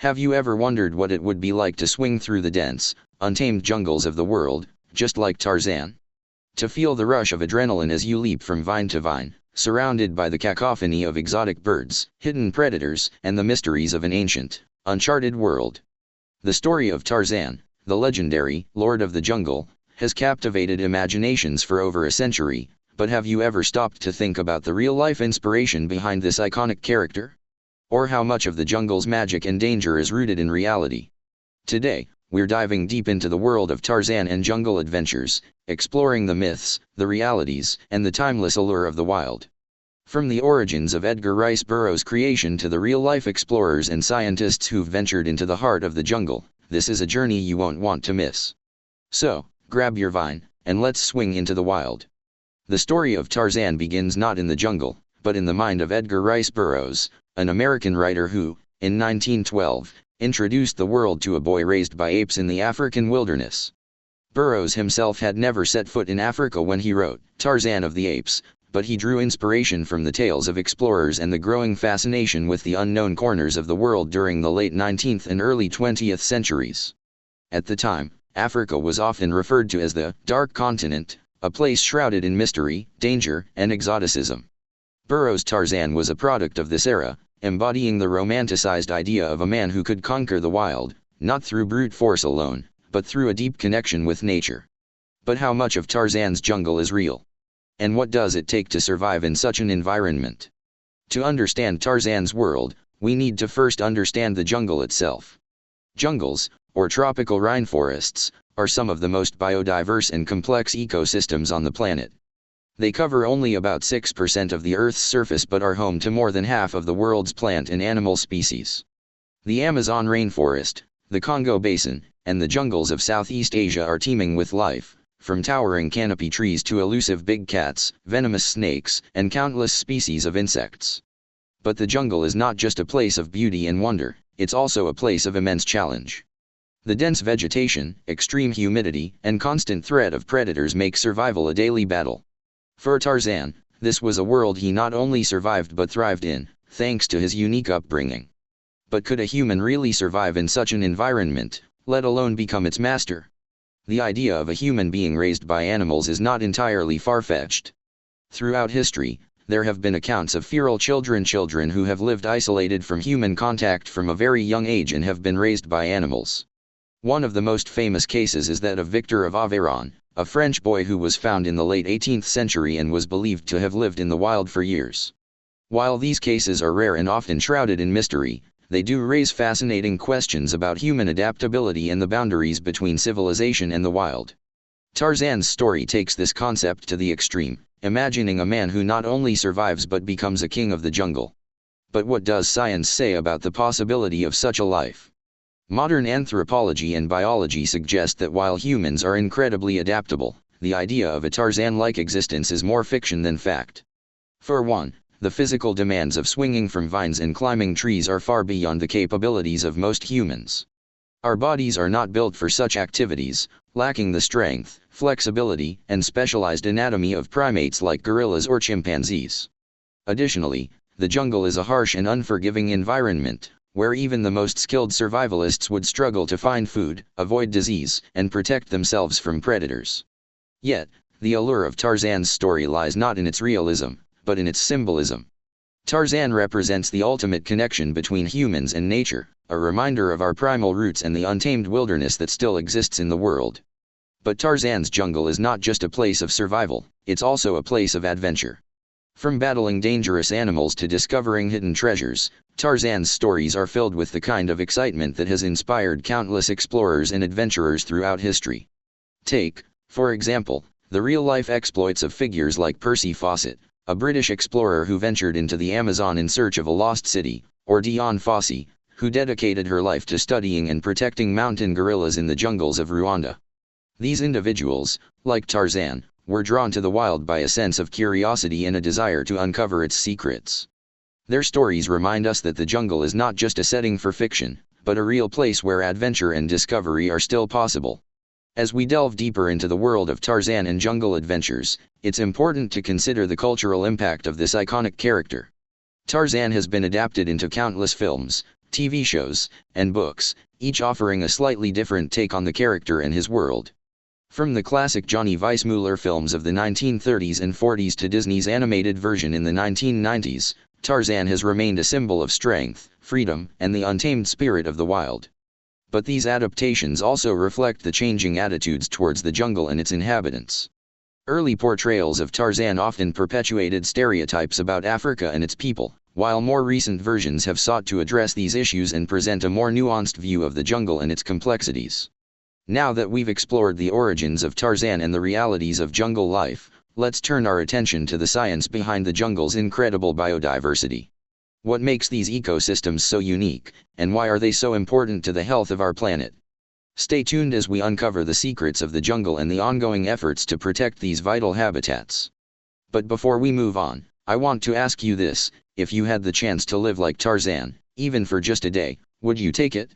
Have you ever wondered what it would be like to swing through the dense, untamed jungles of the world, just like Tarzan? To feel the rush of adrenaline as you leap from vine to vine, surrounded by the cacophony of exotic birds, hidden predators, and the mysteries of an ancient, uncharted world. The story of Tarzan, the legendary Lord of the Jungle, has captivated imaginations for over a century, but have you ever stopped to think about the real-life inspiration behind this iconic character? Or how much of the jungle's magic and danger is rooted in reality? Today, we're diving deep into the world of Tarzan and jungle adventures, exploring the myths, the realities, and the timeless allure of the wild. From the origins of Edgar Rice Burroughs' creation to the real-life explorers and scientists who've ventured into the heart of the jungle, this is a journey you won't want to miss. So, grab your vine, and let's swing into the wild. The story of Tarzan begins not in the jungle, but in the mind of Edgar Rice Burroughs, an American writer who, in 1912, introduced the world to a boy raised by apes in the African wilderness. Burroughs himself had never set foot in Africa when he wrote Tarzan of the Apes, but he drew inspiration from the tales of explorers and the growing fascination with the unknown corners of the world during the late 19th and early 20th centuries. At the time, Africa was often referred to as the Dark Continent, a place shrouded in mystery, danger, and exoticism. Burroughs' Tarzan was a product of this era, embodying the romanticized idea of a man who could conquer the wild, not through brute force alone, but through a deep connection with nature. But how much of Tarzan's jungle is real? And what does it take to survive in such an environment? To understand Tarzan's world, we need to first understand the jungle itself. Jungles, or tropical rainforests, are some of the most biodiverse and complex ecosystems on the planet. They cover only about 6% of the Earth's surface but are home to more than half of the world's plant and animal species. The Amazon rainforest, the Congo Basin, and the jungles of Southeast Asia are teeming with life, from towering canopy trees to elusive big cats, venomous snakes, and countless species of insects. But the jungle is not just a place of beauty and wonder, it's also a place of immense challenge. The dense vegetation, extreme humidity, and constant threat of predators make survival a daily battle. For Tarzan, this was a world he not only survived but thrived in, thanks to his unique upbringing. But could a human really survive in such an environment, let alone become its master? The idea of a human being raised by animals is not entirely far-fetched. Throughout history, there have been accounts of feral children who have lived isolated from human contact from a very young age and have been raised by animals. One of the most famous cases is that of Victor of Aveyron, a French boy who was found in the late 18th century and was believed to have lived in the wild for years. While these cases are rare and often shrouded in mystery, they do raise fascinating questions about human adaptability and the boundaries between civilization and the wild. Tarzan's story takes this concept to the extreme, imagining a man who not only survives but becomes a king of the jungle. But what does science say about the possibility of such a life? Modern anthropology and biology suggest that while humans are incredibly adaptable, the idea of a Tarzan-like existence is more fiction than fact. For one, the physical demands of swinging from vines and climbing trees are far beyond the capabilities of most humans. Our bodies are not built for such activities, lacking the strength, flexibility, and specialized anatomy of primates like gorillas or chimpanzees. Additionally, the jungle is a harsh and unforgiving environment, where even the most skilled survivalists would struggle to find food, avoid disease, and protect themselves from predators. Yet, the allure of Tarzan's story lies not in its realism, but in its symbolism. Tarzan represents the ultimate connection between humans and nature, a reminder of our primal roots and the untamed wilderness that still exists in the world. But Tarzan's jungle is not just a place of survival, it's also a place of adventure. From battling dangerous animals to discovering hidden treasures, Tarzan's stories are filled with the kind of excitement that has inspired countless explorers and adventurers throughout history. Take, for example, the real-life exploits of figures like Percy Fawcett, a British explorer who ventured into the Amazon in search of a lost city, or Dian Fossey, who dedicated her life to studying and protecting mountain gorillas in the jungles of Rwanda. These individuals, like Tarzan, were drawn to the wild by a sense of curiosity and a desire to uncover its secrets. Their stories remind us that the jungle is not just a setting for fiction, but a real place where adventure and discovery are still possible. As we delve deeper into the world of Tarzan and jungle adventures, it's important to consider the cultural impact of this iconic character. Tarzan has been adapted into countless films, TV shows, and books, each offering a slightly different take on the character and his world. From the classic Johnny Weissmuller films of the 1930s and 40s to Disney's animated version in the 1990s, Tarzan has remained a symbol of strength, freedom, and the untamed spirit of the wild. But these adaptations also reflect the changing attitudes towards the jungle and its inhabitants. Early portrayals of Tarzan often perpetuated stereotypes about Africa and its people, while more recent versions have sought to address these issues and present a more nuanced view of the jungle and its complexities. Now that we've explored the origins of Tarzan and the realities of jungle life, let's turn our attention to the science behind the jungle's incredible biodiversity. What makes these ecosystems so unique, and why are they so important to the health of our planet? Stay tuned as we uncover the secrets of the jungle and the ongoing efforts to protect these vital habitats. But before we move on, I want to ask you this: if you had the chance to live like Tarzan, even for just a day, would you take it?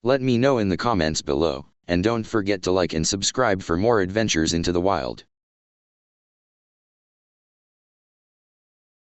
Let me know in the comments below, and don't forget to like and subscribe for more adventures into the wild.